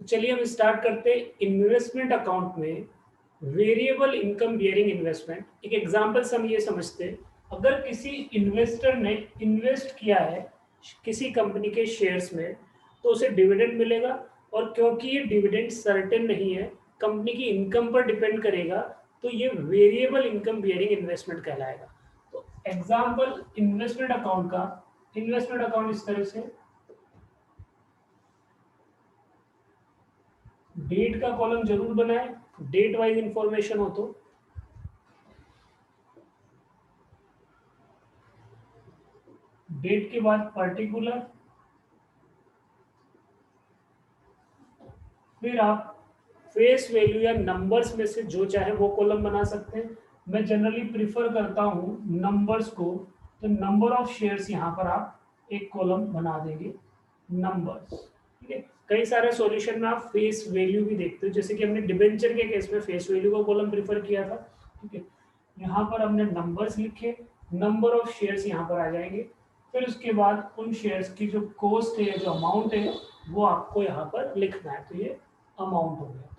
चलिए हम स्टार्ट करते हैं। इन्वेस्टमेंट अकाउंट में वेरिएबल इनकम बियरिंग इन्वेस्टमेंट, एक एग्जांपल से हम ये समझते हैं। अगर किसी इन्वेस्टर ने इन्वेस्ट किया है किसी कंपनी के शेयर्स में, तो उसे डिविडेंड मिलेगा। और क्योंकि ये डिविडेंड सर्टेन नहीं है, कंपनी की इनकम पर डिपेंड करेगा, तो ये वेरिएबल इनकम बियरिंग इन्वेस्टमेंट कहलाएगा। तो एग्जाम्पल इन्वेस्टमेंट अकाउंट का, इन्वेस्टमेंट अकाउंट इस तरह से डेट का कॉलम जरूर बनाए, डेट वाइज इंफॉर्मेशन हो तो। डेट के बाद पर्टिकुलर, फिर आप फेस वैल्यू या नंबर्स में से जो चाहे वो कॉलम बना सकते हैं। मैं जनरली प्रिफर करता हूं नंबर्स को, तो नंबर ऑफ शेयर्स यहाँ पर आप एक कॉलम बना देंगे, नंबर्स। ठीक है। कई सारे सॉल्यूशन में आप फेस वैल्यू भी देखते हो, जैसे कि हमने डिबेंचर के केस में फेस वैल्यू का कॉलम प्रिफर किया था। ठीक है। यहाँ पर हमने नंबर्स लिखे, नंबर ऑफ शेयर्स यहाँ पर आ जाएंगे। फिर उसके बाद उन शेयर्स की जो कॉस्ट है, जो अमाउंट है, वो आपको यहाँ पर लिखना है। तो ये अमाउंट हो गया।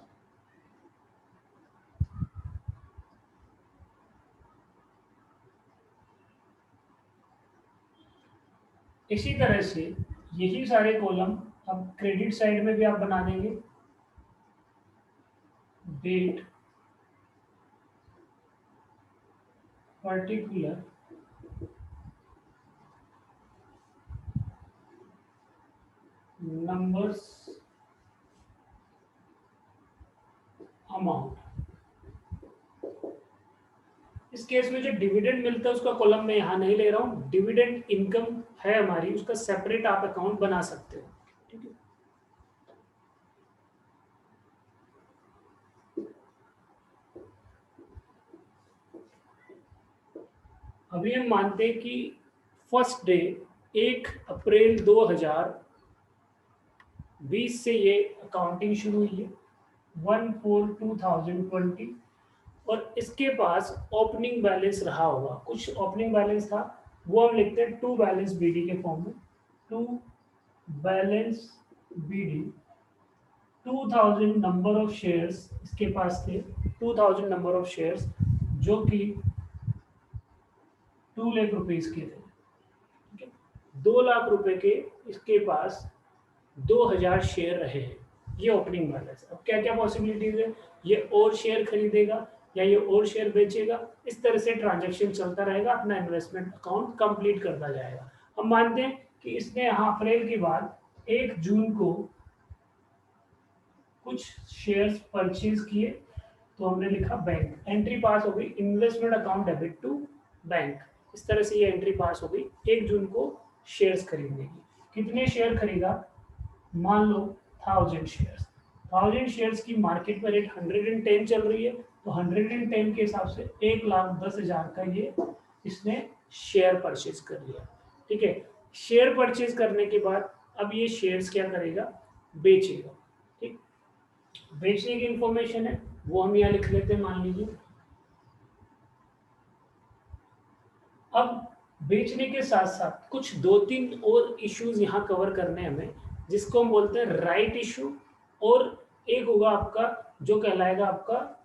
इसी तरह से यही सारे कॉलम अब क्रेडिट साइड में भी आप बना देंगे। Date, particular, numbers, amount. इस केस में जो डिविडेंड मिलता है उसका कॉलम मैं यहाँ नहीं ले रहा हूँ। डिविडेंड इनकम है हमारी, उसका सेपरेट आप अकाउंट बना सकते हो। ठीक है। अभी हम मानते हैं कि फर्स्ट डे 1 अप्रैल 2020 से ये अकाउंटिंग शुरू हुई है, 1/4/2020। और इसके पास ओपनिंग बैलेंस रहा होगा, कुछ ओपनिंग बैलेंस था, वो हम लिखते हैं टू बैलेंस बीडी के फॉर्म में। To balance BD, 2000 number of shares इसके पास थे, 2000 नंबर ऑफ शेयर्स, जो कि 2 लाख रुपीज के थे। ठीक है। 2 लाख रुपए के इसके पास 2000 शेयर रहे हैं। ये ओपनिंग बैलेंस। अब क्या क्या पॉसिबिलिटीज है, ये और शेयर खरीदेगा या ये और शेयर बेचेगा, इस तरह से ट्रांजैक्शन चलता रहेगा, अपना इन्वेस्टमेंट अकाउंट कंप्लीट करता जाएगा। हम मानते हैं कि इसने यहाँ अप्रैल के बाद 1 जून को कुछ शेयर्स परचेज किए, तो हमने लिखा बैंक, एंट्री पास हो गई, investment account debit to bank. इस तरह से ये एंट्री पास हो गई। 1 जून को शेयर्स खरीदने की, कितने शेयर खरीदा, मान लो 1000 शेयर्स। 1000 शेयर्स की मार्केट में रेट 110 चल रही है, तो 110 के हिसाब से 1,10,000 का ये इसने शेयर परचेज कर लिया। ठीक है। शेयर परचेज करने के बाद अब ये शेयर्स क्या करेगा, बेचेगा। ठीक। बेचने की इंफॉर्मेशन है वो हम यहाँ लिख लेते हैं, मान लीजिए। अब बेचने के साथ साथ कुछ 2-3 और इश्यूज यहाँ कवर करने हैं हमें, जिसको हम बोलते हैं राइट इशू, और एक होगा आपका जो कहलाएगा आपका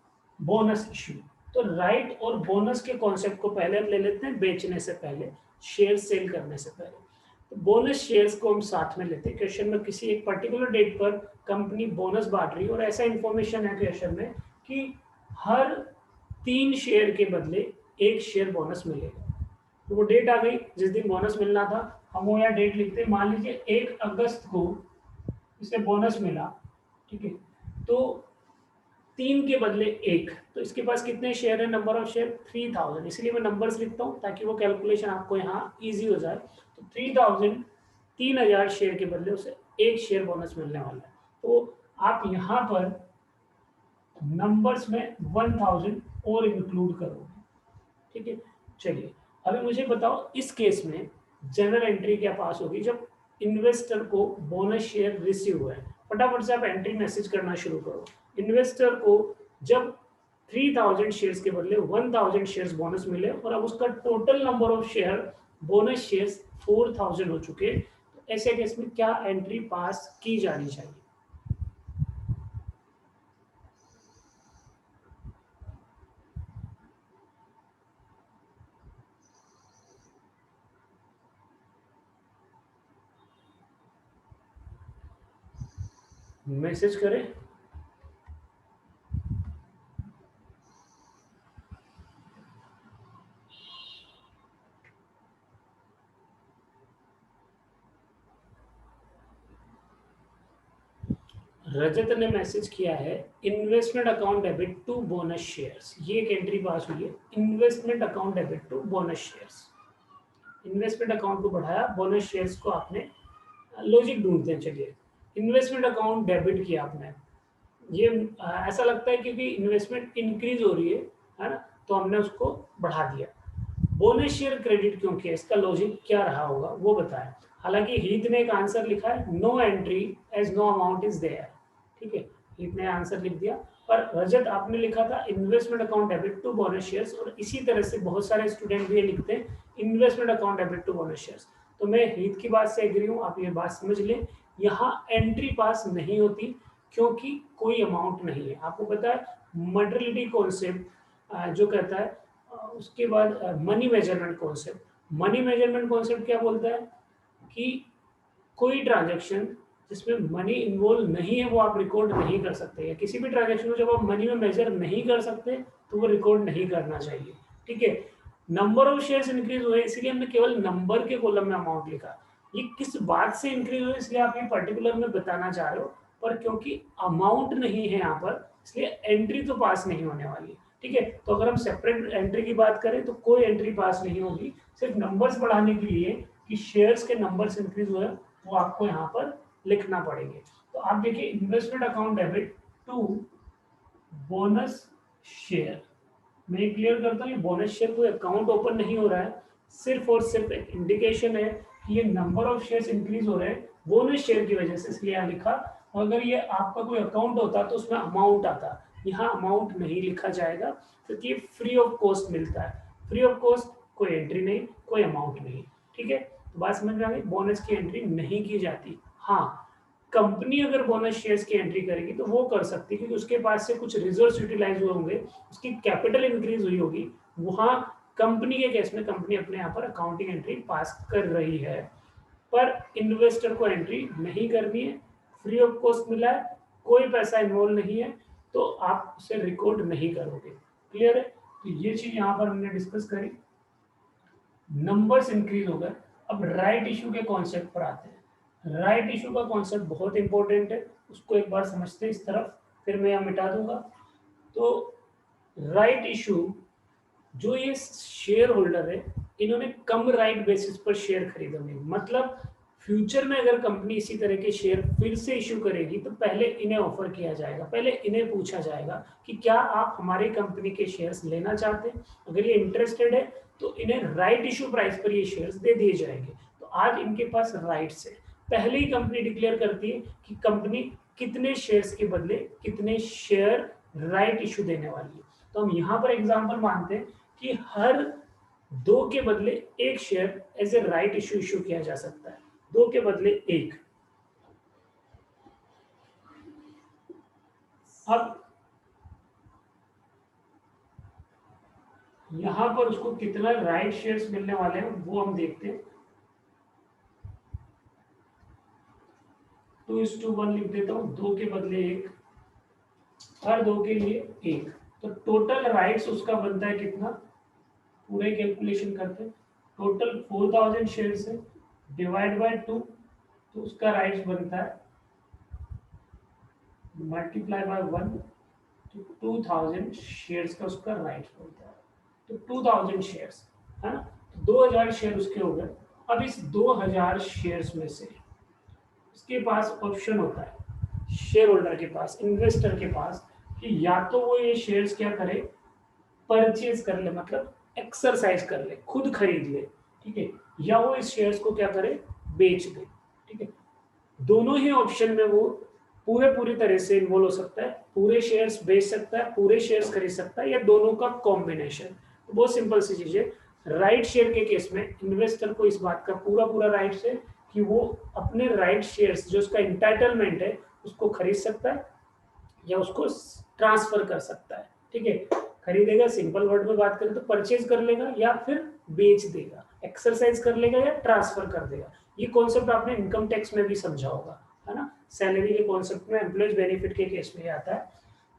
बोनस इशू। तो राइट और बोनस के कॉन्सेप्ट को पहले हम ले लेते हैं, बेचने से पहले, शेयर सेल करने से पहले। तो बोनस शेयर्स को हम साथ में लेते हैं। क्वेश्चन में किसी एक पर्टिकुलर डेट पर कंपनी बोनस बांट रही है, और ऐसा इंफॉर्मेशन है क्वेश्चन में कि हर 3 शेयर के बदले 1 शेयर बोनस मिलेगा। तो वो डेट आ गई जिस दिन बोनस मिलना था, हम वो यहाँ डेट लिखते हैं। मान लीजिए 1 अगस्त को इसे बोनस मिला। ठीक है। तो 3 के बदले 1, तो इसके पास कितने शेयर है, नंबर ऑफ शेयर 3000, इसलिए मैं नंबर्स लिखता हूँ ताकि वो कैलकुलेशन आपको यहाँ ईजी हो जाए। तो 3000, 3000 शेयर के बदले उसे 1 शेयर बोनस मिलने वाला है। तो आप यहाँ पर नंबर्स में 1000 और इंक्लूड करोगे। ठीक है। चलिए अभी मुझे बताओ, इस केस में जनरल एंट्री क्या पास होगी जब इन्वेस्टर को बोनस शेयर रिसीव हुआ है। फटाफट से आप एंट्री मैसेज करना शुरू करो। इन्वेस्टर को जब 3000 शेयर्स के बदले 1000 शेयर्स बोनस मिले, और अब उसका total number of share bonus shares 4000 हो चुके, तो ऐसे केस में क्या एंट्री पास की जानी चाहिए। मैसेज करें। रजत ने मैसेज किया है, investment account debit to bonus shares. ये एक एंट्री पास हुई है, investment account debit to bonus shares. Investment account को बढ़ाया, बोनस शेयर्स को आपने, लॉजिक ढूंढते हैं चलिए। इन्वेस्टमेंट अकाउंट डेबिट किया आपने, ये ऐसा लगता है क्योंकि इन्वेस्टमेंट इंक्रीज हो रही है ना, तो हमने उसको बढ़ा दिया। बोनस शेयर क्रेडिट क्यों किया, इसका लॉजिक क्या रहा होगा वो बताएं। हालांकि हीत ने एक आंसर लिखा है, no entry as no amount is there. ठीक है, हीत ने आंसर लिख दिया, पर रजत आपने लिखा था investment account debit to bonus shares, और इसी तरह से बहुत सारे स्टूडेंट भी ये लिखते हैं investment account debit to bonus shares. तो मैं हीत की बात से एग्री हूँ, आप ये बात समझ लें, यहाँ एंट्री पास नहीं होती क्योंकि कोई अमाउंट नहीं है। आपको पता है मॉडलिटी कॉन्सेप्ट जो कहता है, उसके बाद money measurement concept. Money measurement concept क्या बोलता है कि कोई ट्रांजैक्शन जिसमें मनी इन्वॉल्व नहीं है वो आप रिकॉर्ड नहीं कर सकते, या किसी भी ट्रांजैक्शन को जब आप मनी में मेजर नहीं कर सकते तो वो रिकॉर्ड नहीं करना चाहिए। ठीक है, नंबर ऑफ शेयर्स इंक्रीज हुए इसलिए हमने केवल नंबर के कॉलम में अमाउंट लिखा। ये किस बात से इंक्रीज हुए इसलिए आप ये पर्टिकुलर में बताना चाह रहे हो, पर क्योंकि अमाउंट नहीं है यहाँ पर इसलिए एंट्री तो पास नहीं होने वाली। ठीक है, तो अगर हम सेपरेट एंट्री की बात करें तो कोई एंट्री पास नहीं होगी, सिर्फ नंबर्स बढ़ाने के लिए कि शेयर्स के नंबर्स इंक्रीज हुए वो आपको यहाँ पर लिखना पड़ेंगे। तो आप देखिए investment account debit to bonus share, मैं क्लियर करता हूँ, ये बोनस शेयर कोई अकाउंट ओपन नहीं हो रहा है, सिर्फ और सिर्फ एक इंडिकेशन है कि ये नंबर ऑफ शेयर्स इंक्रीज हो रहे हैं बोनस शेयर की वजह से, इसलिए यहाँ लिखा। अगर ये आपका कोई अकाउंट होता तो उसमें अमाउंट आता, यहाँ अमाउंट नहीं लिखा जाएगा क्योंकि ये फ्री ऑफ कॉस्ट मिलता है। फ्री ऑफ कॉस्ट, कोई एंट्री नहीं, कोई अमाउंट नहीं। ठीक है, तो बात समझ में आ गई, बोनस की एंट्री नहीं की जाती। हाँ, कंपनी अगर बोनस शेयर्स की एंट्री करेगी तो वो कर सकती है क्योंकि उसके पास से कुछ रिजर्व्स यूटिलाइज हुए होंगे, उसकी कैपिटल इंक्रीज हुई होगी, वहां कंपनी के केस में कंपनी अपने यहाँ पर अकाउंटिंग एंट्री पास कर रही है। पर इन्वेस्टर को एंट्री नहीं करनी है, फ्री ऑफ कॉस्ट मिला है, कोई पैसा इन्वॉल्व नहीं है, तो आप उसे रिकॉर्ड नहीं करोगे। क्लियर है, तो ये चीज यहाँ पर हमने डिस्कस करी, नंबर्स इंक्रीज हो गए। अब राइट इशू के कॉन्सेप्ट पर आते हैं। राइट इशू का कॉन्सेप्ट बहुत इंपॉर्टेंट है, उसको एक बार समझते हैं इस तरफ, फिर मैं यहाँ मिटा दूंगा। तो राइट इशू, जो ये शेयर होल्डर है इन्होंने कम राइट बेसिस पर शेयर खरीदे होंगे, मतलब फ्यूचर में अगर कंपनी इसी तरह के शेयर फिर से इशू करेगी तो पहले इन्हें ऑफर किया जाएगा, पहले इन्हें पूछा जाएगा कि क्या आप हमारी कंपनी के शेयर्स लेना चाहते हैं। अगर ये इंटरेस्टेड है तो इन्हें राइट इशू प्राइस पर ये शेयर्स दे दिए जाएंगे। तो आज इनके पास राइट्स है, पहले ही कंपनी डिक्लेयर करती है कि कंपनी कितने शेयर्स के बदले कितने शेयर राइट इशू देने वाली है। तो हम यहाँ पर एग्जाम्पल मानते हैं कि हर 2 के बदले 1 share as a right issue किया जा सकता है, 2 के बदले 1। अब यहां पर उसको कितना राइट शेयर्स मिलने वाले हैं वो हम देखते हैं। 2:1 लिख देता हूं, 2 के बदले 1, हर 2 के लिए 1, तो टोटल राइट्स उसका बनता है कितना, पूरे कैलकुलेशन करते हैं। टोटल 4000 शेयर्स है, डिवाइड बाय 2, तो उसका राइट्स बनता है मल्टीप्लाई बाय 1, तो 2000 शेयर्स का उसका राइट्स बनता है। तो 2000 शेयर्स है ना, तो 2000 शेयर उसके हो गए। अब इस 2000 शेयर्स में से उसके पास ऑप्शन होता है, शेयर होल्डर के पास, इन्वेस्टर के पास, कि या तो वो ये शेयर्स क्या करे, परचेज कर ले, मतलब एक्सरसाइज कर ले, खुद खरीद ले। ठीक है, या वो इस शेयर्स को क्या करे, बेच दे। ठीक है, दोनों ही ऑप्शन में वो पूरी तरह से इन्वॉल्व हो सकता है, पूरे शेयर्स बेच सकता है, पूरे शेयर्स खरीद सकता है, या दोनों का कॉम्बिनेशन। तो बहुत सिंपल सी चीज है। राइट शेयर के केस में इन्वेस्टर को इस बात का पूरा राइट है कि वो अपने राइट शेयर्स जो उसका इंटाइटलमेंट है उसको खरीद सकता है या उसको ट्रांसफर कर सकता है। ठीक है, खरीदेगा सिंपल वर्ड में बात करें तो परचेज कर लेगा या फिर बेच देगा, एक्सरसाइज कर लेगा या ट्रांसफर कर देगा। ये कॉन्सेप्ट आपने इनकम टैक्स में भी समझा होगा, है ना। सैलरी के कॉन्सेप्ट में, एम्प्लॉयज बेनिफिट के केस में आता है।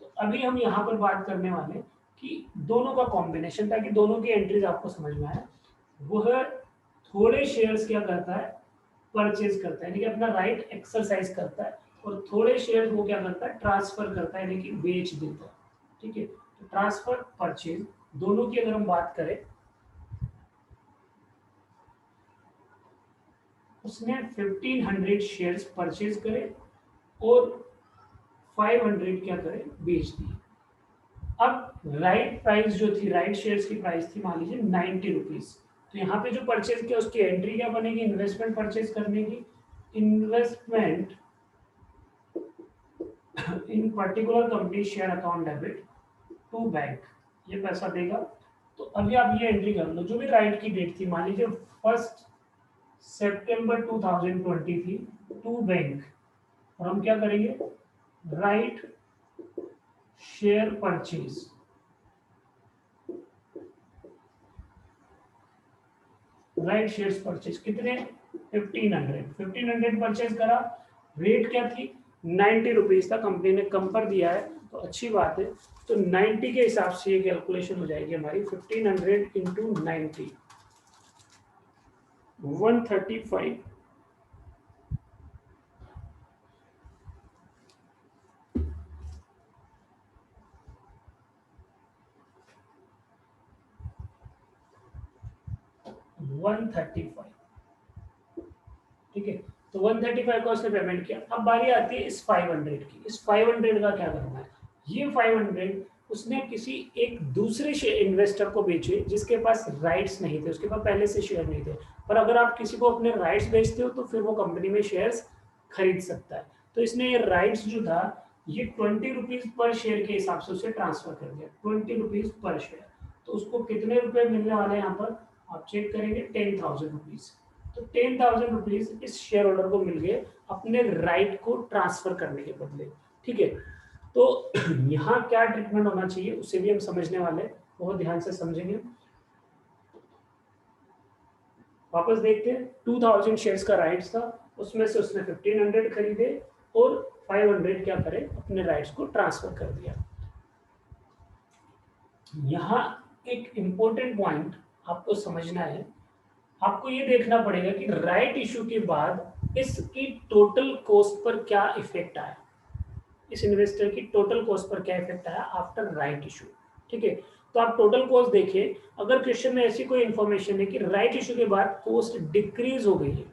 तो अभी हम यहाँ पर बात करने वाले हैं कि दोनों का कॉम्बिनेशन, ताकि दोनों की एंट्रीज आपको समझ में आए। वह थोड़े शेयर्स क्या करता है, परचेज करता है, यानी कि अपना राइट एक्सरसाइज करता है, और थोड़े शेयर्स वो क्या करता है, ट्रांसफर करता है, यानी कि बेच देता है। ठीक है, तो ट्रांसफर परचेज दोनों की अगर हम बात करें, उसने 1500 शेयर्स परचेज करे और 500 क्या करे, बेच दिए। अब राइट प्राइस जो थी, राइट शेयर्स की प्राइस थी मान लीजिए 90 रुपीज। तो यहाँ पे जो परचेज किया उसकी एंट्री क्या बनेगी, इन्वेस्टमेंट परचेज करने की, investment in particular company share account debit to bank, ये पैसा देगा। तो अभी आप ये एंट्री कर लो, जो भी राइट की डेट थी, मान लीजिए 1 सितंबर 2020 थी, टू बैंक, और हम क्या करेंगे, right share purchase, right shares purchase कितने, 1500 परचेज करा। रेट क्या थी, 90 रुपीज था, कंपनी ने कम पर दिया है तो अच्छी बात है। तो 90 के हिसाब से ये कैलकुलेशन हो जाएगी हमारी, 1500 इंटू 90, 135। ठीक है, तो 135 का उसने पेमेंट किया। अब बारी आती है इस 500 की। इस 500 का क्या करना है, ये 500 उसने किसी एक दूसरे इन्वेस्टर को बेचे जिसके पास राइट्स नहीं थे, उसके पास पहले से शेयर नहीं थे। पर अगर आप किसी को अपने राइट्स बेचते हो तो फिर वो कंपनी में शेयर्स खरीद सकता है। तो इसने ये राइट्स जो था, ये 20 रुपीज पर शेयर के हिसाब से उसे ट्रांसफर कर दिया, 20 रुपीज पर शेयर। तो उसको कितने रुपए मिलने वाले हैं यहाँ पर, आप चेक करेंगे, 10,000 रुपीज। तो 10,000 रुपीज इस शेयर होल्डर को मिल गए अपने राइट को ट्रांसफर करने के बदले। ठीक है, तो यहाँ क्या ट्रीटमेंट होना चाहिए उसे भी हम समझने वाले हैं, बहुत ध्यान से समझेंगे। वापस देखते हैं, 2000 शेयर्स का राइट्स था, उसमें से उसने 1500 खरीदे और 500 क्या करे, अपने राइट्स को ट्रांसफर कर दिया। यहाँ एक इंपॉर्टेंट पॉइंट आपको समझना है, आपको ये देखना पड़ेगा कि राइट इशू के बाद इसकी टोटल कॉस्ट पर क्या इफेक्ट आया, इस इन्वेस्टर की टोटल कॉस्ट पर क्या इफेक्ट आया आफ्टर राइट इशू। ठीक है, तो आप टोटल कॉस्ट देखिए, अगर क्वेश्चन में ऐसी कोई इंफॉर्मेशन है कि राइट इशू के बाद कॉस्ट डिक्रीज हो गई है,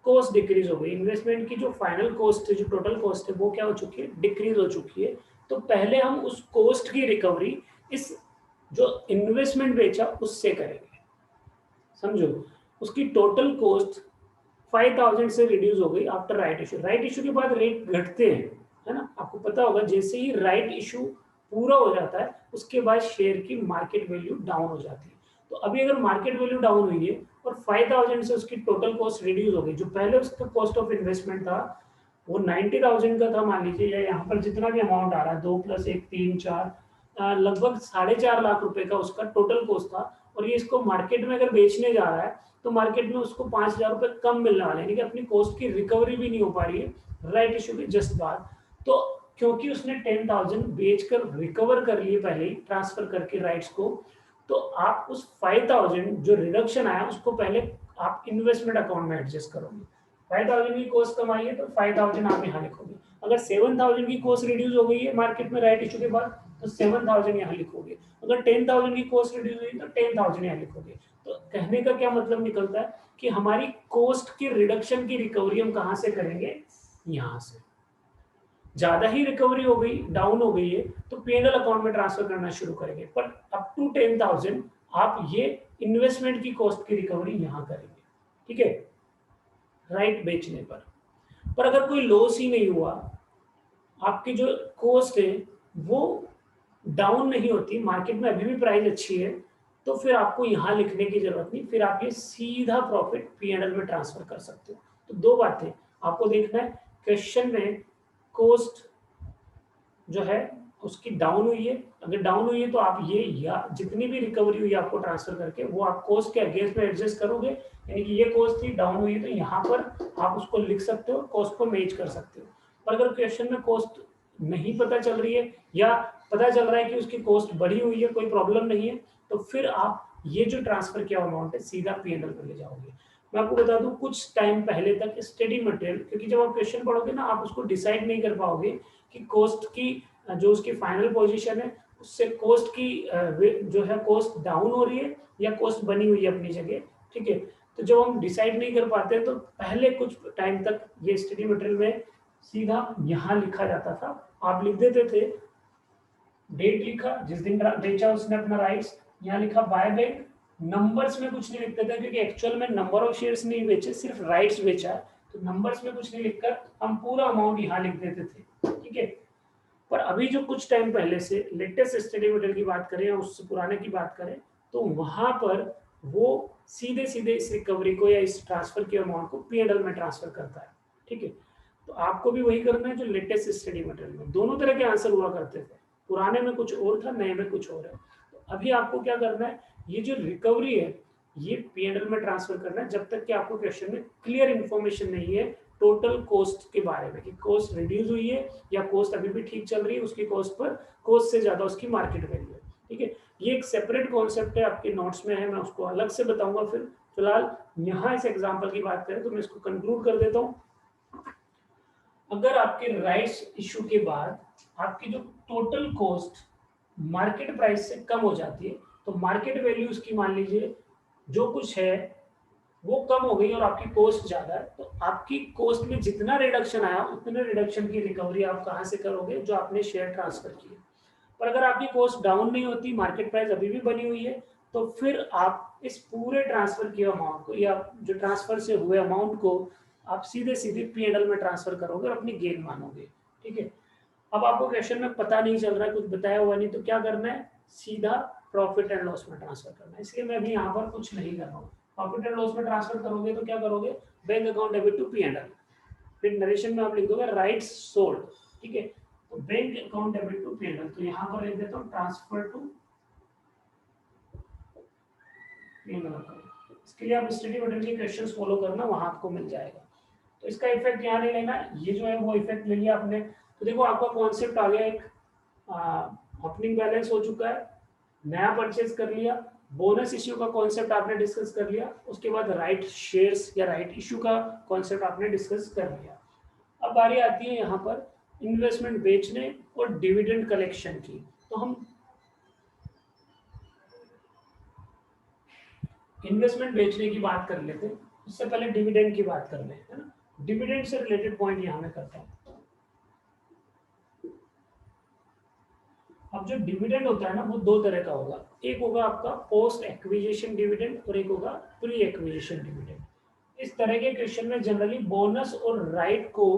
कॉस्ट डिक्रीज हो गई, इन्वेस्टमेंट की जो फाइनल कॉस्ट है, जो टोटल कॉस्ट है, वो क्या हो चुकी है, डिक्रीज हो चुकी है। तो पहले हम उस कॉस्ट की रिकवरी इस जो इन्वेस्टमेंट बेचा उससे करेंगे। समझो, उसकी टोटल कॉस्ट 5000 से रिड्यूस हो गई after right issue. Right issue के बाद रेट घटते हैं, है ना, आपको पता होगा, जैसे ही राइट इशू पूरा हो जाता है उसके बाद शेयर की मार्केट वैल्यू डाउन हो जाती है। तो अभी अगर मार्केट वैल्यू डाउन हुई है और 5000 से उसकी टोटल कॉस्ट रिड्यूस हो गई, जो पहले उसका कॉस्ट ऑफ इन्वेस्टमेंट था वो 90,000 का था मान लीजिए, या यहाँ पर जितना भी अमाउंट आ रहा है 2 + 1 3 4, लगभग 4.5 लाख रुपए का उसका टोटल कॉस्ट था, और ये इसको मार्केट में अगर बेचने जा रहा है तो मार्केट में उसको 5,000 रुपए कम मिलने वाले हैं, यानी कि अपनी कॉस्ट की रिकवरी भी नहीं हो पा रही है राइट इशू के जस्ट बाद। तो क्योंकि उसने 10,000 बेचकर रिकवर कर लिए पहले ही ट्रांसफर करके राइट्स को, तो आप उस 5,000 जो रिडक्शन आया उसको पहले आप इन्वेस्टमेंट अकाउंट में एडजस्ट करोगे। 5,000 की कॉस्ट कमाई है तो 5,000 आप यहाँ लिखोगे। अगर 7,000 की कॉस्ट रिड्यूस हो गई है मार्केट में राइट इशू के बाद तो 7,000 यहाँ लिखोगे। अगर 10,000 की कॉस्ट रिड्यूस हुई तो 10,000 यहाँ लिखोगे। तो कहने का क्या मतलब निकलता है कि हमारी कॉस्ट की रिडक्शन की रिकवरी हम कहाँ से करेंगे, यहाँ से। ज्यादा ही रिकवरी हो गई, डाउन हो गई है, तो पीएनएल अकाउंट में ट्रांसफर करना शुरू करेंगे, पर अप टू 10,000 आप ये इन्वेस्टमेंट की कॉस्ट की रिकवरी यहाँ करेंगे। ठीक है, राइट बेचने पर अगर कोई लॉस ही नहीं हुआ, आपकी जो कॉस्ट है वो डाउन नहीं होती, मार्केट में अभी भी प्राइस अच्छी है, तो फिर आपको यहाँ लिखने की जरूरत नहीं, फिर आप ये सीधा प्रॉफिट पीएनएल में ट्रांसफर कर सकते हो। तो दो बातें आपको देखना है, क्वेश्चन में कॉस्ट जो है उसकी डाउन हुई है, अगर डाउन हुई है तो आप ये या जितनी भी रिकवरी हुई है आपको ट्रांसफर करके वो आप कॉस्ट के अगेंस्ट में एडजस्ट करोगे, यानी कि ये कॉस्ट थी, डाउन हुई है, तो यहाँ पर आप उसको लिख सकते हो, कॉस्ट को मैच कर सकते हो। पर अगर क्वेश्चन में कॉस्ट नहीं पता चल रही है या पता चल रहा है कि उसकी कॉस्ट बढ़ी हुई है, कोई प्रॉब्लम नहीं है, तो फिर आप ये जो ट्रांसफर किया अमाउंट है सीधा पी&एल में ले जाओगे। मैं आपको बता दूं कुछ टाइम पहले तक स्टडी मटेरियल, क्योंकि जब आप क्वेश्चन पढ़ोगे ना आप उसको डिसाइड नहीं कर पाओगे कि कॉस्ट की जो उसकी फाइनल पोजीशन है उससे कॉस्ट की जो है कॉस्ट डाउन हो रही है या कॉस्ट बनी हुई है अपनी जगह, ठीक है। तो जब हम डिसाइड नहीं कर पाते तो पहले कुछ टाइम तक ये स्टडी मटेरियल में सीधा यहाँ लिखा जाता था, आप लिख देते थे डेट, लिखा जिस दिन बेचा उसने अपना राइट्स, यहाँ लिखा बाय बैंक, नंबर्स में कुछ नहीं लिखते थे क्योंकि एक्चुअल में नंबर ऑफ शेयर्स नहीं बेचे, सिर्फ राइट्स बेचा है, तो नंबर्स में कुछ नहीं लिखकर हम पूरा अमाउंट यहाँ लिख देते थे, ठीक है। पर अभी जो कुछ टाइम पहले से लेटेस्ट स्टडी मटेरियल की बात करें या उससे पुराने की बात करें तो वहां पर वो सीधे सीधे इस रिकवरी को या इस ट्रांसफर के अमाउंट को पी&एल में ट्रांसफर करता है, ठीक है। तो आपको भी वही करना है जो लेटेस्ट स्टडी मटेरियल में दोनों तरह के आंसर हुआ करते थे, पुराने में कुछ और था, नए में कुछ और है। तो अभी आपको क्या करना है, ये जो रिकवरी है ये पी&एल में ट्रांसफर करना है जब तक कि आपको क्वेश्चन में क्लियर इन्फॉर्मेशन नहीं है टोटल कॉस्ट के बारे में कि कॉस्ट रिड्यूस हुई है या कॉस्ट अभी भी ठीक चल रही है, उसकी कॉस्ट पर कॉस्ट से ज्यादा उसकी मार्केट वैल्यू है, ठीक है। ये एक सेपरेट कॉन्सेप्ट है, आपके नोट्स में है, मैं उसको अलग से बताऊंगा। फिर फिलहाल यहाँ इस एग्जांपल की बात करें तो मैं इसको कंक्लूड कर देता हूँ। अगर आपके राइट्स इशू के बाद आपकी जो टोटल कॉस्ट मार्केट प्राइस से कम हो जाती है तो मार्केट वैल्यू उसकी मान लीजिए जो कुछ है वो कम हो गई और आपकी कॉस्ट ज्यादा है, तो आपकी कॉस्ट में जितना रिडक्शन आया उतने रिडक्शन की रिकवरी आप कहाँ से करोगे, जो आपने शेयर ट्रांसफर किए। पर अगर आपकी कॉस्ट डाउन नहीं होती, मार्केट प्राइस अभी भी बनी हुई है, तो फिर आप इस पूरे ट्रांसफर किए अमाउंट को या जो ट्रांसफर से हुए अमाउंट को आप सीधे सीधे पी&एल में ट्रांसफर करोगे और अपनी गेन मानोगे, ठीक है। अब आपको क्वेश्चन में पता नहीं चल रहा है, कुछ बताया हुआ नहीं, तो क्या करना है, सीधा प्रॉफिट एंड लॉस में ट्रांसफर करना है। इसलिए मैं भी यहाँ पर कुछ नहीं कर रहा हूँ। प्रॉफिट एंड लॉस में ट्रांसफर करोगे तो क्या करोगे, bank account debit to P&L, फिर नरेशन में आप लिख दोगे राइट्स सोल्ड, ठीक है। तो bank account debit to P&L, तो यहाँ पर लिख देता हूँ ट्रांसफर टू पी&एल अकाउंट। इसके लिए आप स्टडी मटेरियल के क्वेश्चंस फॉलो करना, वहां आपको मिल जाएगा। तो इसका इफेक्ट यहाँ नहीं लेना, ये जो है वो इफेक्ट ले लिया आपने। तो देखो आपका कॉन्सेप्ट आ गया, एक ओपनिंग बैलेंस हो चुका है, नया परचेज कर लिया, बोनस इश्यू का कॉन्सेप्ट आपने डिस्कस कर लिया, उसके बाद राइट शेयर्स या राइट इश्यू का कॉन्सेप्ट आपने डिस्कस कर लिया। अब बारी आती है यहाँ पर इन्वेस्टमेंट बेचने और डिविडेंड कलेक्शन की। तो हम इन्वेस्टमेंट बेचने की बात कर लेते हैं, उससे पहले डिविडेंड की बात कर लेते हैं ना। डिविडेंड से रिलेटेड पॉइंट यहाँ मैं करता हूँ। अब जो डिविडेंड होता है ना वो दो तरह का होगा, एक होगा आपका पोस्ट एक्विजिशन डिविडेंड और एक होगा प्री एक्विजिशन डिविडेंड। इस तरह के क्वेश्चन में जनरली बोनस और राइट को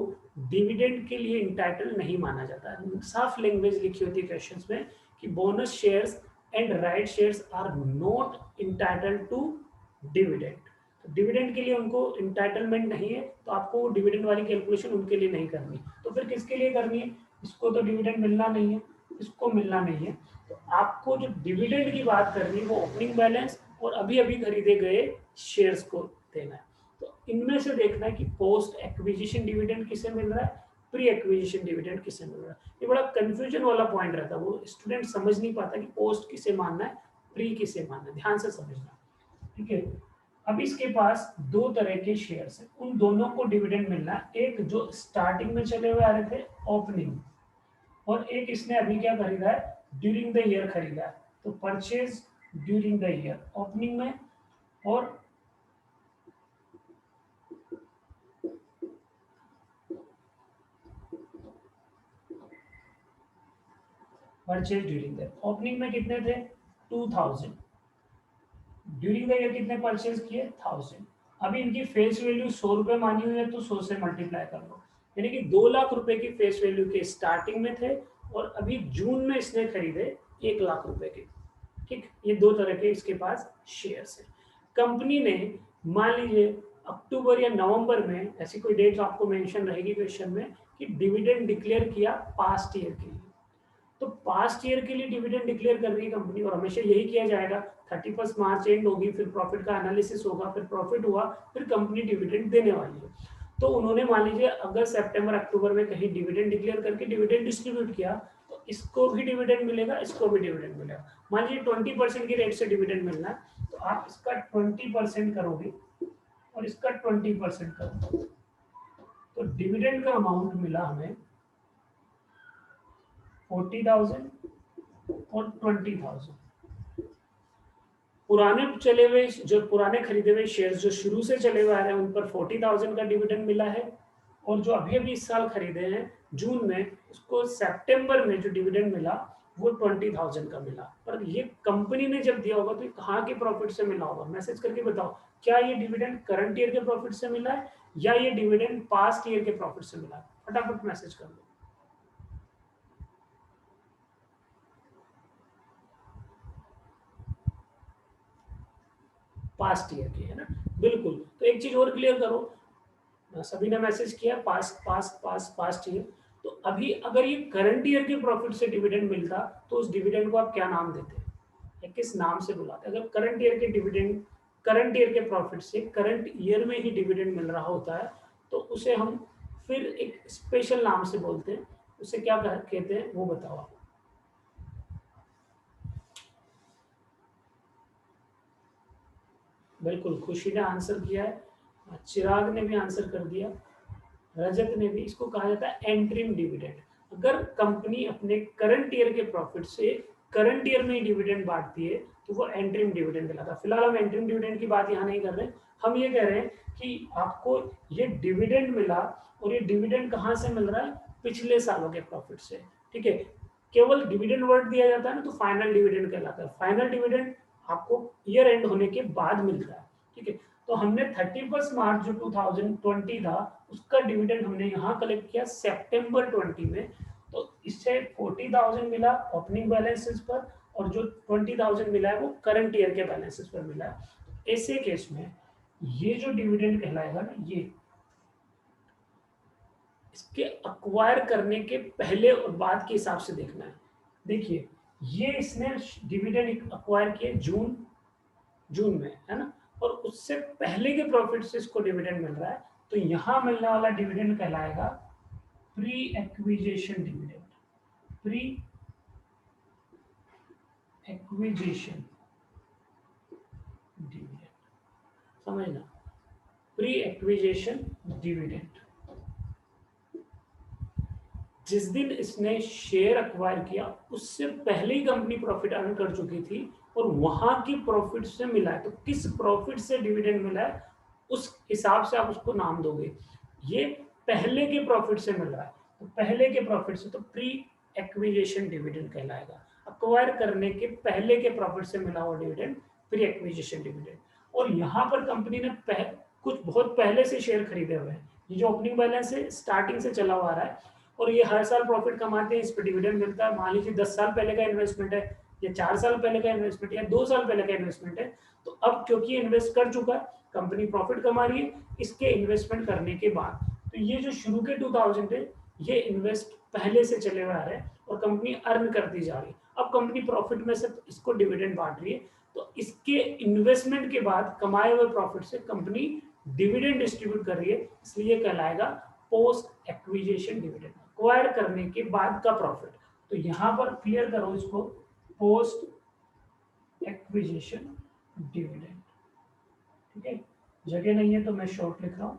डिविडेंड के लिए इंटाइटल नहीं माना जाता है। साफ लैंग्वेज लिखी होती है क्वेश्चंस में कि bonus shares and right shares are not entitled to dividend. तो डिविडेंड के लिए उनको इंटाइटलमेंट नहीं है, तो आपको डिविडेंड वाली कैलकुलेशन उनके लिए नहीं करनी। तो फिर किसके लिए करनी है, इसको तो डिविडेंड मिलना नहीं है, इसको मिलना नहीं है, तो आपको जो डिविडेंड की बात करनी है वो ओपनिंग बैलेंस और अभी अभी खरीदे गए शेयर्स को देना है। तो इनमें से देखना है कि पोस्ट एक्विजिशन डिविडेंड किसे मिल रहा है, प्री एक्विजिशन डिविडेंड किसे मिल रहा है। ये बड़ा कंफ्यूजन वाला पॉइंट रहता है, वो स्टूडेंट समझ नहीं पाता कि पोस्ट किसे मानना है, प्री किसे मानना है, ध्यान से समझना, ठीक है। अब इसके पास दो तरह के शेयर्स हैं, उन दोनों को डिविडेंड मिलना है, एक जो स्टार्टिंग में चले हुए आ रहे थे ओपनिंग, और एक इसने अभी क्या खरीदा है ड्यूरिंग द ईयर खरीदा है। तो purchase during the year opening में और परचेज ड्यूरिंग द ओपनिंग में कितने थे 2000, ड्यूरिंग द ईयर कितने परचेज किए 1000। अभी इनकी फेस वैल्यू 100 रुपए मानी हुई है तो 100 से मल्टीप्लाई कर लो, यानी कि 2 लाख रुपए की फेस वैल्यू के स्टार्टिंग में थे और अभी जून में इसने खरीदे 1 लाख रुपए के, ठीक। ये दो तरह के इसके पास शेयर्स हैं। कंपनी ने मान लीजिए अक्टूबर या नवंबर में, ऐसी कोई डेट आपको मेंशन रहेगी क्वेश्चन में, कि डिविडेंड डिक्लेयर किया पास्ट ईयर के लिए, तो पास्ट ईयर के लिए डिविडेंड डिक्लेयर कर रही है कंपनी, और हमेशा यही किया जाएगा। 31 मार्च एंड होगी, फिर प्रॉफिट का एनालिसिस होगा, फिर प्रॉफिट हुआ, फिर कंपनी डिविडेंड देने वाली है। तो उन्होंने मान लीजिए अगस्त सितंबर अक्टूबर में कहीं डिविडेंड डिक्लेयर करके डिविडेंड डिस्ट्रीब्यूट किया, तो इसको भी डिविडेंड मिलेगा, इसको भी डिविडेंड मिलेगा। मान लीजिए 20% की रेट से डिविडेंड मिलना है, तो आप इसका 20% करोगे और इसका 20% करोगे, तो डिविडेंड का अमाउंट मिला हमें 40,000 और 20,000। पुराने चले हुए जो पुराने खरीदे हुए शेयर्स जो शुरू से चले हुए आ रहे हैं उन पर 40,000 का डिविडेंड मिला है, और जो अभी अभी इस साल खरीदे हैं जून में, उसको सितंबर में जो डिविडेंड मिला वो 20,000 का मिला। पर ये कंपनी ने जब दिया होगा तो ये कहाँ के प्रॉफिट से मिला होगा? मैसेज करके बताओ, क्या ये डिविडेंड करंट ईयर के प्रॉफिट से मिला है या ये डिविडेंड पास्ट ईयर के प्रॉफिट से मिला है? फटाफट मैसेज कर दो। पास्ट ईयर की है ना, बिल्कुल। तो एक चीज और क्लियर करो, सभी ने मैसेज किया past past past past year. तो अभी अगर ये करंट ईयर के प्रॉफिट से डिविडेंड मिलता तो उस डिविडेंड को आप क्या नाम देते या किस नाम से बुलाते? अगर करंट ईयर के डिविडेंड, करंट ईयर के प्रॉफिट से करंट ईयर में ही डिविडेंड मिल रहा होता है, तो उसे हम फिर एक स्पेशल नाम से बोलते हैं। उसे क्या कहते हैं वो बताओ आप। बिल्कुल, खुशी ने आंसर किया है, चिराग ने भी आंसर कर दिया, रजत ने भी। इसको कहा जाता है एंट्रीम डिविडेंड। अगर कंपनी अपने करंट ईयर के प्रॉफिट से करंट ईयर में ही डिविडेंड बांटती है तो वो एंट्रीम डिविडेंड कहलाता है। फिलहाल हम एंट्रीम डिविडेंड की बात यहाँ नहीं कर रहे, हम ये कह रहे हैं कि आपको ये डिविडेंड मिला, और ये डिविडेंड कहाँ से मिल रहा है? पिछले सालों के प्रॉफिट से। ठीक है, केवल डिविडेंड वर्ड दिया जाता है ना तो फाइनल डिविडेंड कहलाता है। फाइनल डिविडेंड आपको ईयर एंड होने के बाद मिल रहा है। ठीक है, तो हमने 31 मार्च जो 2020 था उसका डिविडेंड हमने यहाँ कलेक्ट किया सितंबर 20 में। तो इससे 40,000 मिला ओपनिंग बैलेंसेस पर, और जो 20,000 मिला है वो करंट ईयर के बैलेंसेस पर मिला है। ऐसे केस में ये जो डिविडेंड कहलाएगा ना, ये इसके अक्वायर करने के पहले और बाद के हिसाब से देखना है। देखिए, ये इसने डिविडेंड अक्वायर किए जून जून में, है ना, और उससे पहले के प्रॉफिट से इसको डिविडेंड मिल रहा है, तो यहां मिलने वाला डिविडेंड कहलाएगा pre acquisition dividend. Pre acquisition dividend, समझना, प्री एक्विजिशन डिविडेंड। जिस दिन इसने शेयर अक्वायर किया उससे पहले ही कंपनी प्रॉफिट अर्न कर चुकी थी, और वहां की प्रॉफिट से मिला है, तो किस प्रॉफिट से डिविडेंड मिला है उस हिसाब से आप उसको नाम दोगे। ये पहले के प्रॉफिट से मिल रहा है, तो पहले के प्रॉफिट से तो प्री एक्विजिशन डिविडेंड कहलाएगा। अक्वायर करने के पहले के प्रॉफिट से मिला हुआ डिविडेंड प्री एक्विजिशन डिविडेंड। और यहाँ पर कंपनी ने कुछ बहुत पहले से शेयर खरीदे हुए हैं। ये जो ओपनिंग बैलेंस है स्टार्टिंग से चला हुआ आ रहा है, और ये हर साल प्रॉफिट कमाते हैं, इस पर डिविडेंड मिलता है। मान लीजिए 10 साल पहले का इन्वेस्टमेंट है, या 4 साल पहले का इन्वेस्टमेंट, या 2 साल पहले का इन्वेस्टमेंट है, तो अब क्योंकि इन्वेस्ट कर चुका है, कंपनी प्रॉफिट कमा रही है इसके इन्वेस्टमेंट करने के बाद। तो ये जो शुरू के 2000 है ये इन्वेस्ट पहले से चले हुए आ रहे हैं और कंपनी अर्न करती जा रही है। अब कंपनी प्रॉफिट में से इसको डिविडेंड बांट रही है, तो इसके इन्वेस्टमेंट के बाद कमाए हुए प्रॉफिट से कंपनी डिविडेंड डिस्ट्रीब्यूट कर रही है, इसलिए कहलाएगा पोस्ट एक्विजिशन डिविडेंड, एक्वायर करने के बाद का प्रॉफिट। तो यहां पर क्लियर करो इसको, पोस्ट एक्विजिशन डिविडेंड। ठीक है, जगह नहीं है तो मैं शॉर्ट लिख रहा हूं।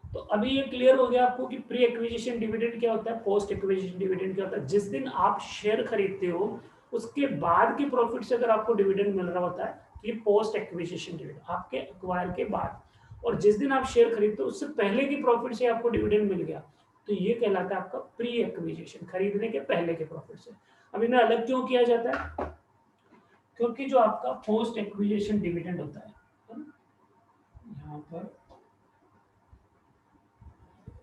तो अभी ये क्लियर हो गया आपको कि प्री एक्विजिशन डिविडेंड क्या होता है, पोस्ट एक्विजिशन डिविडेंड क्या होता है। जिस दिन आप शेयर खरीदते हो उसके बाद के प्रॉफिट से अगर आपको डिविडेंड मिल रहा होता है तो ये पोस्ट एक्विजिशन डिविडेंड, आपके एक्वायर के बाद। और जिस दिन आप शेयर खरीदते हो उससे पहले की प्रॉफिट से आपको डिविडेंड मिल गया, तो ये कहलाता है आपका प्री एक्विजिशन, खरीदने के पहले के प्रॉफिट से। अब इन्हें अलग क्यों किया जाता है? क्योंकि जो आपका पोस्ट एक्विजिशन डिविडेंड होता है ना, यहाँ पर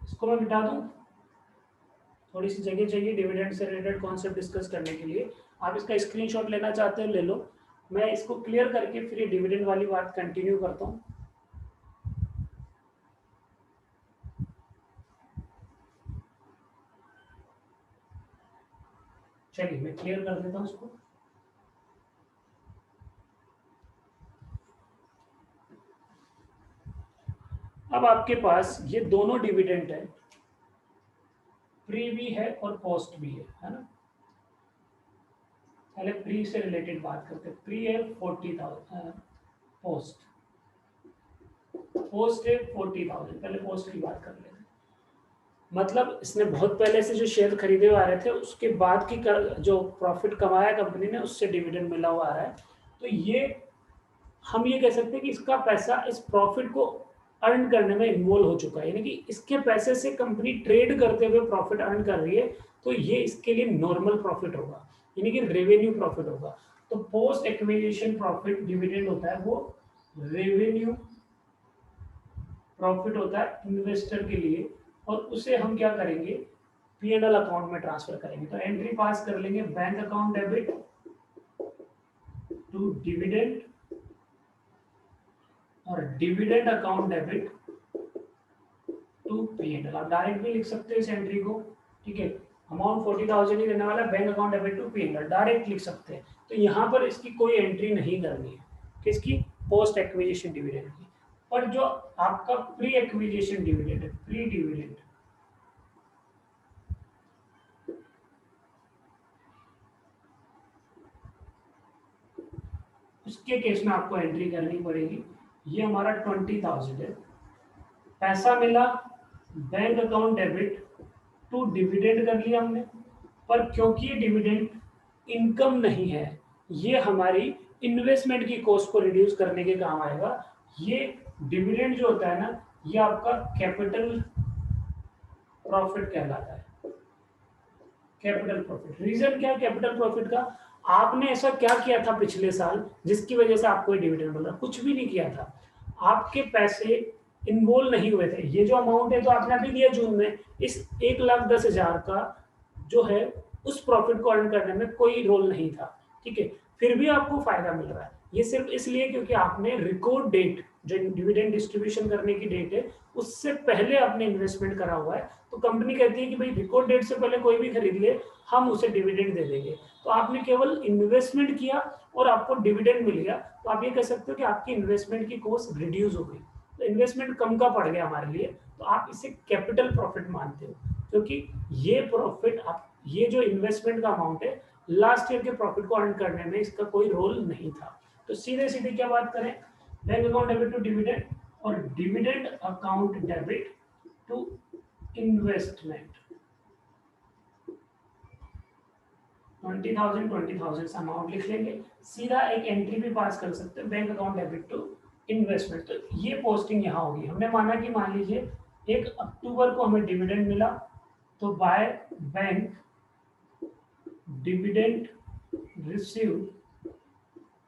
इसको मैं मिटा दूं, थोड़ी सी जगह चाहिए डिविडेंड से रिलेटेड कॉन्सेप्ट डिस्कस करने के लिए। आप इसका स्क्रीनशॉट लेना चाहते हो ले लो, मैं इसको क्लियर करके फिर ये डिविडेंड वाली बात कंटिन्यू करता हूँ। चलिए मैं क्लियर कर देता हूँ इसको। अब आपके पास ये दोनों डिविडेंड है, प्री भी है और पोस्ट भी है ना। पहले प्री से रिलेटेड बात करते हैं। प्री है 40,000, पोस्ट पोस्ट है 40,000। पहले पोस्ट की बात कर लेते हैं। मतलब इसने बहुत पहले से जो शेयर खरीदे हुए आ रहे थे, उसके बाद की जो प्रॉफिट कमाया कंपनी ने, उससे डिविडेंड मिला हुआ आ रहा है। तो ये हम ये कह सकते हैं कि इसका पैसा इस प्रॉफिट को अर्न करने में इन्वॉल्व हो चुका है, यानी कि इसके पैसे से कंपनी ट्रेड करते हुए प्रॉफिट अर्न कर रही है। तो ये इसके लिए नॉर्मल प्रॉफिट होगा, यानी कि रेवेन्यू प्रॉफिट होगा। तो पोस्ट एक्विजिशन प्रॉफिट डिविडेंड होता है वो रेवेन्यू प्रॉफिट होता है इन्वेस्टर के लिए, और उसे हम क्या करेंगे, पीएनएल अकाउंट में ट्रांसफर करेंगे। तो एंट्री पास कर लेंगे, bank account debit to dividend और dividend account debit to PNL. आप डायरेक्ट भी लिख सकते हो इस एंट्री को, ठीक है। अमाउंट 40,000 ही देने वाला, bank account debit to PNL direct लिख सकते हैं। तो यहाँ पर इसकी कोई एंट्री नहीं करनी है, किसकी, पोस्ट एक्विजिशन डिविडेंड की। पर जो आपका प्री एक्विजिशन डिविडेंड है, प्री डिविडेंड, उसके केस में आपको एंट्री करनी पड़ेगी। ये हमारा 20,000 है, पैसा मिला, bank account debit to dividend कर लिया हमने। पर क्योंकि ये डिविडेंड इनकम नहीं है, ये हमारी इन्वेस्टमेंट की कॉस्ट को रिड्यूस करने के काम आएगा। ये डिविडेंड जो होता है ना, ये आपका कैपिटल प्रॉफिट कहलाता है। कैपिटल प्रॉफिट, रीजन क्या है कैपिटल प्रॉफिट का, आपने ऐसा क्या किया था पिछले साल जिसकी वजह से आपको डिविडेंड मिला? कुछ भी नहीं किया था, आपके पैसे इन्वॉल्व नहीं हुए थे। ये जो अमाउंट है तो आपने अभी दिया जून में, इस 1,10,000 का जो है उस प्रॉफिट को अर्न करने में कोई रोल नहीं था, ठीक है। फिर भी आपको फायदा मिल रहा है, ये सिर्फ इसलिए क्योंकि आपने रिकॉर्ड डेट, जो डिविडेंड डिस्ट्रीब्यूशन करने की डेट है, उससे पहले आपने इन्वेस्टमेंट करा हुआ है। तो कंपनी कहती है कि भाई रिकॉर्ड डेट से पहले कोई भी खरीद ले, हम उसे डिविडेंड दे देंगे। तो आपने केवल इन्वेस्टमेंट किया और आपको डिविडेंड मिल गया, तो आप ये कह सकते हो कि आपकी इन्वेस्टमेंट की कॉस्ट रिड्यूस हो गई। तो इन्वेस्टमेंट कम का पड़ गया हमारे लिए, तो आप इसे कैपिटल प्रॉफिट मानते हो, क्योंकि ये प्रॉफिट, आप ये जो इन्वेस्टमेंट का अमाउंट है, लास्ट ईयर के प्रॉफिट को अर्न करने में इसका कोई रोल नहीं था। तो सीधे सीधे क्या बात करें, bank account debit to dividend और dividend account debit to investment. 20,000 से अमाउंट लिख लेंगे, सीधा एक एंट्री भी पास कर सकते हैं, bank account debit to investment. तो ये पोस्टिंग यहाँ होगी। हमने माना कि मान लीजिए 1 अक्टूबर को हमें डिविडेंड मिला, तो बाय बैंक डिविडेंड रिसीव,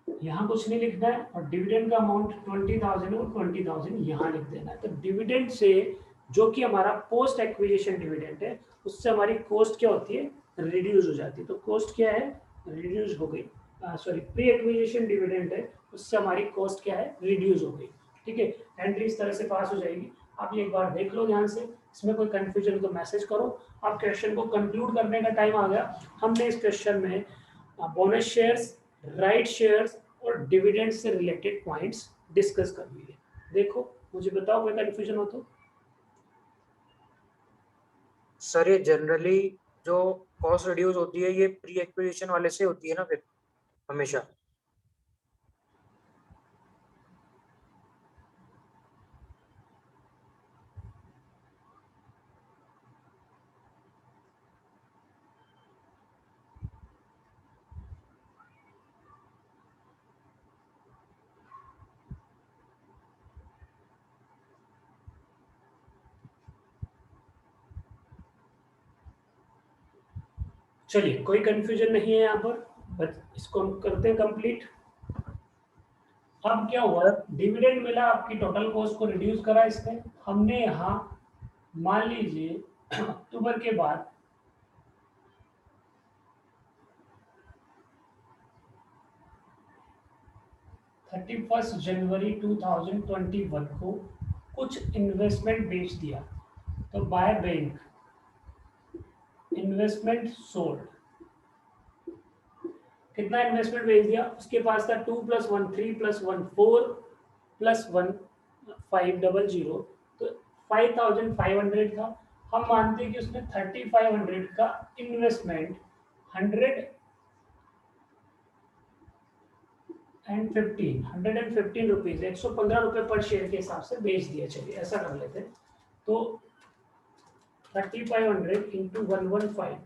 यहाँ कुछ नहीं लिखना है, और डिविडेंड का अमाउंट 20,000 और 20,000 यहाँ लिख देना है। तो डिविडेंड से, जो कि हमारा पोस्ट एक्विजिशन डिविडेंड है, उससे हमारी कॉस्ट क्या होती है, रिड्यूस हो जाती है। तो कॉस्ट क्या है, रिड्यूस हो गई। सॉरी, प्री एक्विजिशन डिविडेंड है, उससे हमारी कॉस्ट क्या है, रिड्यूस हो गई, ठीक है। एंट्री इस तरह से पास हो जाएगी। आप ये एक बार देख लो ध्यान से, इसमें कोई कंफ्यूजन तो मैसेज करो। आप क्वेश्चन को कंक्लूड करने का टाइम आ गया। हमने इस क्वेश्चन में बोनस शेयर्स, राइट शेयर्स और डिविडेंड से रिलेटेड पॉइंट्स डिस्कस कर लिए। देखो, मुझे बताओ कोई कंफ्यूजन हो तो। सर ये जनरली जो कॉस्ट रिड्यूस होती है ये प्री एक्विजिशन वाले से होती है ना फिर हमेशा? चलिए, कोई कंफ्यूजन नहीं है यहाँ पर, बस इसको हम करते हैं कंप्लीट। अब क्या हुआ, डिविडेंड मिला, आपकी टोटल कॉस्ट को रिड्यूस करा इसने। हमने यहाँ मान लीजिए अक्टूबर के बाद 31 जनवरी 2021 को कुछ इन्वेस्टमेंट बेच दिया। तो बाय बैंक इन्वेस्टमेंट सोल्ड, कितना इन्वेस्टमेंट भेज दिया, उसके पास था 2 + 1 3 + 1 4 + 1 500, तो 5500 था। हम मानते हैं कि उसने 3500 का इन्वेस्टमेंट 115 रुपीज, 115 रुपये पर शेयर के हिसाब से बेच दिया। चलिए ऐसा कर लेते हैं, तो 3500 इंटू 115,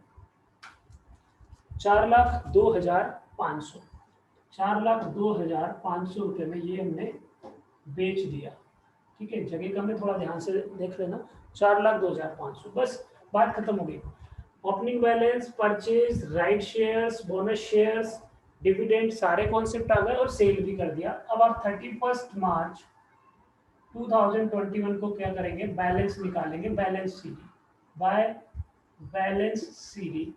4,02,500, 4,02,500 रुपये में ये हमने बेच दिया। ठीक है, जगह का में थोड़ा ध्यान से देख लेना, 4,02,500, बस बात खत्म हो गई। Opening balance, purchase, right shares, bonus shares, dividend, सारे कॉन्सेप्ट आ गए और सेल भी कर दिया। अब आप 31 मार्च 2021 को क्या करेंगे, बैलेंस निकालेंगे, balance CD by balance CD.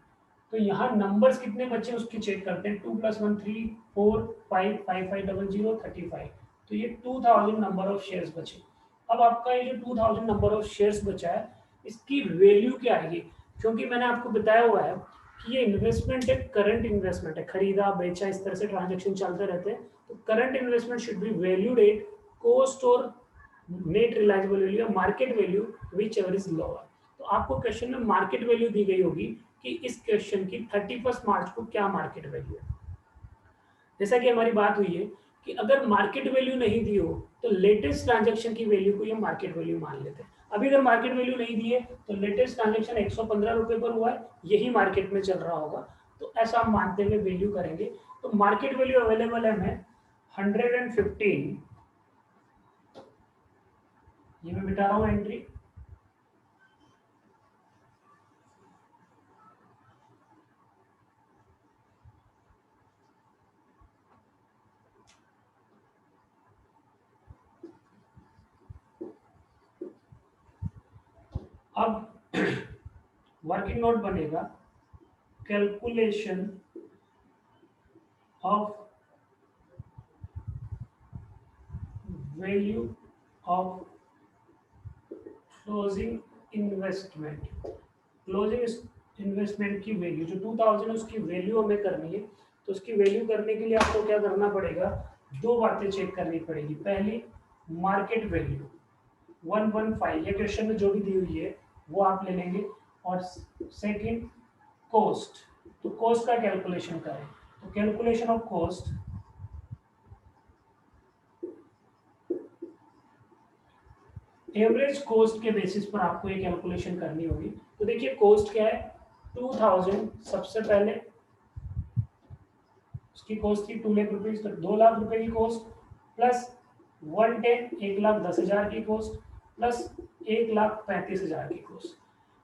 तो यहाँ नंबर्स कितने बचे उसकी चेक करते हैं, 2 + 1 3 4 5 5 5 0 0 35, तो ये 2000 नंबर ऑफ शेयर्स बचे। अब आपका ये जो 2000 नंबर ऑफ शेयर्स बचा है, इसकी वैल्यू क्या आएगी, क्योंकि मैंने आपको बताया हुआ है कि ये इन्वेस्टमेंट एक करंट इन्वेस्टमेंट है, खरीदा बेचा इस तरह से ट्रांजेक्शन चलते रहते हैं। तो current investment should be valued at cost और नेट रिलायबल वैल्यू या market value which ever is lower. तो आपको क्वेश्चन में मार्केट वैल्यू दी गई होगी कि इस क्वेश्चन की 31 मार्च को क्या मार्केट वैल्यू है। जैसा कि हमारी बात हुई है कि अगर मार्केट वैल्यू नहीं दी हो तो लेटेस्ट ट्रांजैक्शन की वैल्यू को ये मार्केट वैल्यू मान लेते हैं। अभी अगर मार्केट वैल्यू नहीं दी है तो लेटेस्ट ट्रांजैक्शन 115 रुपये पर हुआ है, यही मार्केट में चल रहा होगा, तो ऐसा हम मानते हुए वैल्यू करेंगे। तो मार्केट वैल्यू अवेलेबल है हमें 115, ये मैं मिटा रहा हूँ एंट्री, अब वर्किंग नोट बनेगा calculation of value of closing investment. Closing investment की वैल्यू जो 2000 है उसकी वैल्यू हमें करनी है। तो उसकी वैल्यू करने के लिए आपको क्या करना पड़ेगा, दो बातें चेक करनी पड़ेगी। पहली मार्केट वैल्यू 115, ये क्वेश्चन में जो भी दी हुई है वो आप ले लेंगे, और सेकंड कॉस्ट। तो कॉस्ट का कैलकुलेशन करें, तो calculation of cost average cost के बेसिस पर आपको ये कैलकुलेशन करनी होगी। तो देखिए कॉस्ट क्या है, 2000 सबसे पहले उसकी कॉस्ट थी 2 लाख रुपीज, तो 2 लाख रुपए की कॉस्ट प्लस 110 1,10,000 की कॉस्ट प्लस 1,35,000 की कॉस्ट।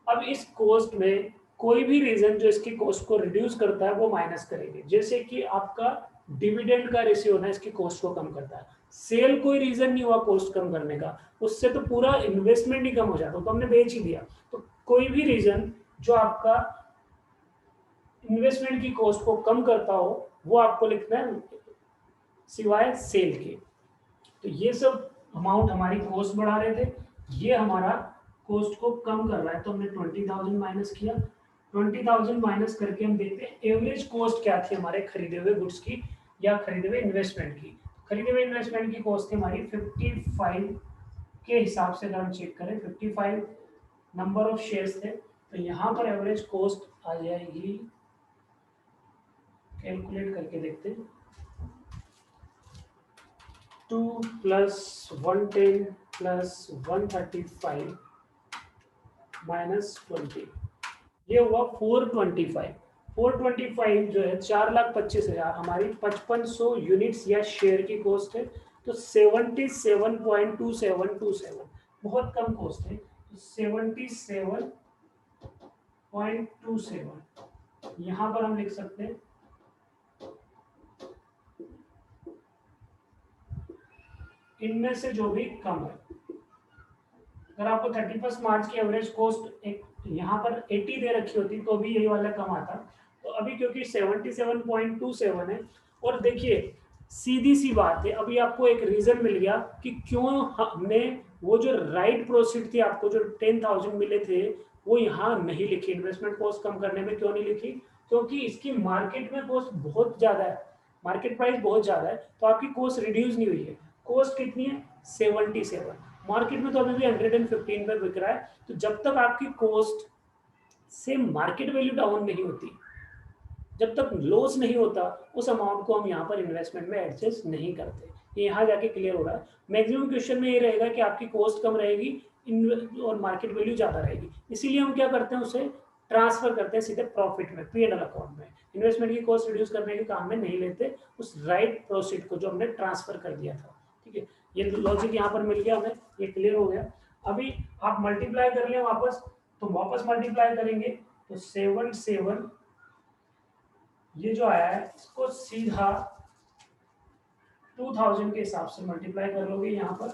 अब इस कॉस्ट में कोई भी रीजन जो इसकी कॉस्ट को रिड्यूस करता है वो माइनस करेंगे, जैसे कि आपका डिविडेंड का रेशियो ना इसकी कॉस्ट को कम करता है। सेल कोई रीजन नहीं हुआ कॉस्ट कम करने का, उससे तो पूरा इन्वेस्टमेंट ही कम हो जाता, तो हमने बेच ही दिया। तो कोई भी रीजन जो आपका इन्वेस्टमेंट की कॉस्ट को कम करता हो वो आपको लिखना है सिवाय सेल के। तो ये सब अमाउंट हमारी कॉस्ट बढ़ा रहे थे, ये हमारा कॉस्ट को कम कर रहा है, तो हमने 20,000 माइनस किया। 20,000 माइनस करके हम देखते हैं एवरेज कॉस्ट क्या थी हमारे खरीदे हुए गुड्स की या खरीदे हुए इन्वेस्टमेंट की। खरीदे हुए इन्वेस्टमेंट की कॉस्ट थी हमारी 55 के हिसाब से। अगर हम चेक करें 55 नंबर ऑफ शेयर्स थे, तो यहाँ पर एवरेज कॉस्ट आ जाएगी, कैलकुलेट करके देखते हैं, 2 + 110 + 135 -20, ये हुआ 425। 425 जो है 4,25,000 हमारी 5500 यूनिट्स या शेयर की कॉस्ट है। तो 77.2727 बहुत कम कॉस्ट है, तो 77.27 यहाँ पर हम लिख सकते हैं इनमें से जो भी कम है। अगर आपको 31 मार्च की एवरेज कॉस्ट एक यहाँ पर 80 दे रखी होती तो भी यही वाला कम आता। तो अभी क्योंकि 77.27 है, और देखिए सीधी सी बात है, अभी आपको एक रीजन मिल गया कि क्यों हमने वो जो राइट प्रोसीड थी आपको जो 10,000 मिले थे वो यहाँ नहीं लिखी, इन्वेस्टमेंट कॉस्ट कम करने में क्यों नहीं लिखी। क्योंकि इसकी मार्केट में कॉस्ट बहुत ज़्यादा है, मार्केट प्राइस बहुत ज़्यादा है, तो आपकी कॉस्ट रिड्यूस नहीं हुई है। कॉस्ट कितनी है? 77। मार्केट में तो अभी भी 115 पे बिक रहा है। तो जब तक आपकी कॉस्ट से मार्केट वैल्यू डाउन नहीं होती, जब तक लॉस नहीं होता, उस अमाउंट को हम यहाँ पर इन्वेस्टमेंट में एडजस्ट नहीं करते। ये यहाँ जाके क्लियर हो रहा है। मैक्सिमम क्वेश्चन में ये रहेगा कि आपकी कॉस्ट कम रहेगी और मार्केट वैल्यू ज़्यादा रहेगी, इसीलिए हम क्या करते हैं, उसे ट्रांसफर करते हैं सीधे प्रॉफिट में, P&L अकाउंट में। इन्वेस्टमेंट की कॉस्ट रिड्यूस करने के काम में नहीं लेते उस राइट प्रोसीड को जो हमने ट्रांसफर कर दिया था। ठीक है, ये लॉजिक यहाँ पर मिल गया हमें, ये क्लियर हो गया। अभी आप मल्टीप्लाई कर लें वापस, तो वापस मल्टीप्लाई करेंगे तो 7 ये जो आया है इसको सीधा 2000 के हिसाब से मल्टीप्लाई कर लोगे, यहाँ पर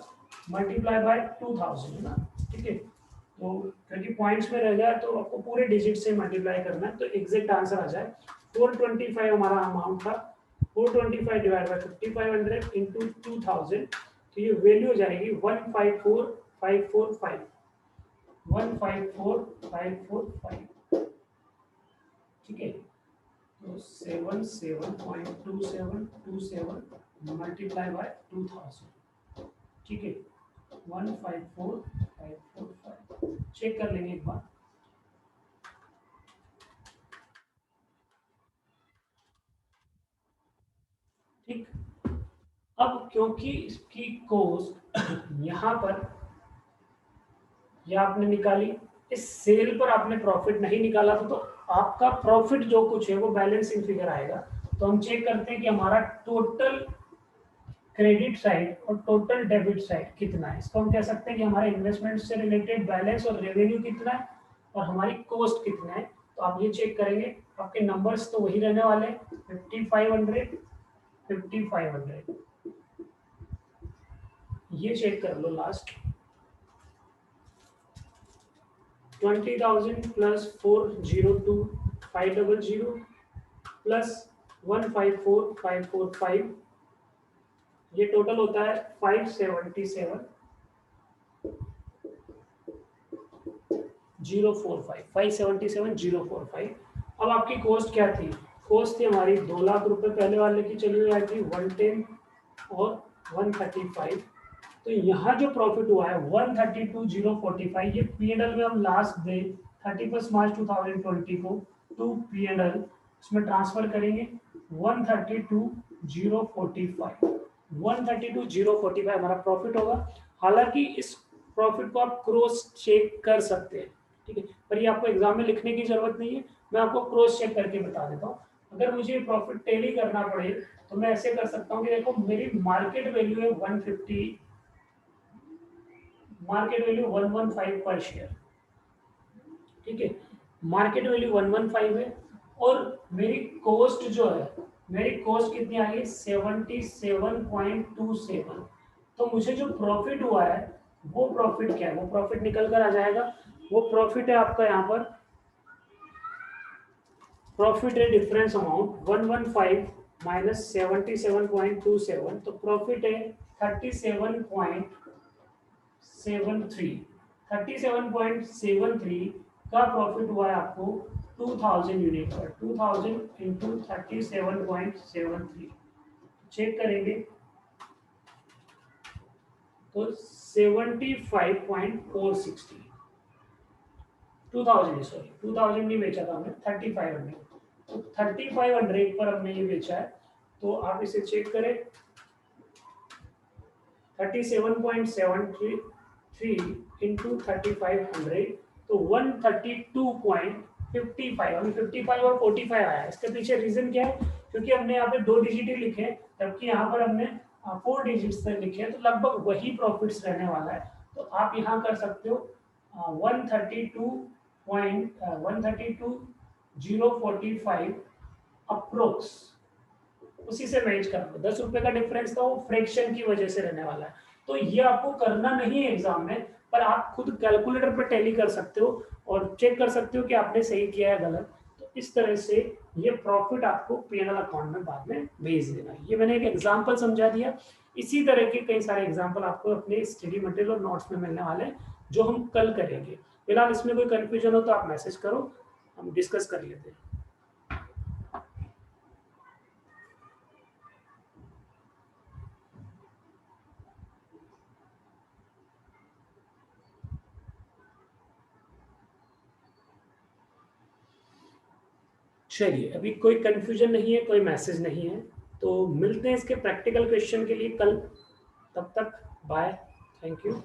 मल्टीप्लाई बाय 2000 है ना। ठीक है, तो क्योंकि पॉइंट्स में रह जाए तो आपको पूरे डिजिट से मल्टीप्लाई करना है, तो एग्जैक्ट आंसर आ जाए। 425 हमारा अमाउंट था, 425 डिवाइड बाय 5500 इंटू 2000, तो ये वैल्यू हो जाएगी 154545, 154545। ठीक है, तो 77.2727 मल्टीप्लाई बाय 2000। ठीक है, 154545 चेक कर लेंगे एक बार। ठीक, अब क्योंकि इसकी कॉस्ट यहाँ पर ये आपने निकाली, इस सेल पर आपने प्रॉफिट नहीं निकाला था, तो आपका प्रॉफिट जो कुछ है वो बैलेंसिंग फिगर आएगा। तो हम चेक करते हैं कि हमारा टोटल क्रेडिट साइड और टोटल डेबिट साइड कितना है। इसको हम कह सकते हैं कि हमारे इन्वेस्टमेंट से रिलेटेड बैलेंस और रेवेन्यू कितना है और हमारी कॉस्ट कितना है। तो आप ये चेक करेंगे, आपके नंबर्स तो वही रहने वाले हैं, 5500 5500। ये चेक कर लो लास्ट, 20,000 प्लस 402,500 प्लस 154545, ये टोटल होता है 577,045। अब आपकी कॉस्ट क्या थी? कॉस्ट थी हमारी 2 लाख रुपए पहले वाले की चली हुई आई थी, 110 और 135। तो यहाँ जो प्रॉफिट हुआ है 132,045, ये P&L में हम लास्ट डे 31 मार्च 2020 को टू P&L इसमें ट्रांसफर करेंगे। 132,045 132,045 हमारा प्रॉफिट होगा। हालांकि इस प्रॉफिट को आप क्रॉस चेक कर सकते हैं, ठीक है, पर ये आपको एग्जाम में लिखने की जरूरत नहीं है, मैं आपको क्रॉस चेक करके बता देता हूँ। अगर मुझे प्रॉफिट टैली करना पड़े तो मैं ऐसे कर सकता हूँ कि देखो मेरी मार्केट वैल्यू है 150, मार्केट वैल्यू 115 पर शेयर। ठीक है, मार्केट वैल्यू 115 है और मेरी कॉस्ट जो है, मेरी कॉस्ट कितनी आ गई 77.27। तो मुझे जो प्रॉफिट हुआ है वो प्रॉफिट क्या है, वो प्रॉफिट निकल कर आ जाएगा। वो प्रॉफिट है आपका यहाँ पर, प्रॉफिट है डिफरेंस अमाउंट 115 माइनस 77.27, तो प्रॉफिट है 37.73 का प्रॉफिट हुआ है आपको 2000 यूनिट पर, 2000 इंटू 37.73 चेक करेंगे तो 75.460, 2000 सॉरी 2000 नहीं बेचा था हमने, 3500, तो 3500 पर हमने ये बेचा है। तो आप इसे चेक करें, 37.73 इंटू 3500, तो 132.55, हमें 55 और 45 आया है। इसके पीछे रीजन क्या है? क्योंकि हमने यहाँ पे 2 डिजिट ही लिखे हैं, जबकि यहाँ पर हमने 4 डिजिट्स तक लिखे हैं, तो लगभग वही प्रॉफिट्स रहने वाला है। तो आप यहाँ कर सकते हो 132.132,045 अप्रोक्स, उसी से मैच कर लो। 10 रुपए का डिफरेंस था, वो फ्रैक्शन की वजह से रहने वाला है। तो ये आपको करना नहीं है एग्जाम में, पर आप खुद कैलकुलेटर पर टैली कर सकते हो और चेक कर सकते हो कि आपने सही किया है गलत। तो इस तरह से ये प्रॉफिट आपको P&L अकाउंट में बाद में भेज देना है। ये मैंने एक एग्जाम्पल समझा दिया। इसी तरह के कई सारे एग्जाम्पल आपको अपने स्टडी मटेरियल और नोट्स में मिलने वाले हैं, जो हम कल करेंगे। फिलहाल इसमें कोई कंफ्यूजन हो तो आप मैसेज करो, हम डिस्कस कर लेते हैं। चलिए, अभी कोई कन्फ्यूज़न नहीं है, कोई मैसेज नहीं है, तो मिलते हैं इसके प्रैक्टिकल क्वेश्चन के लिए कल। तब तक बाय, थैंक यू।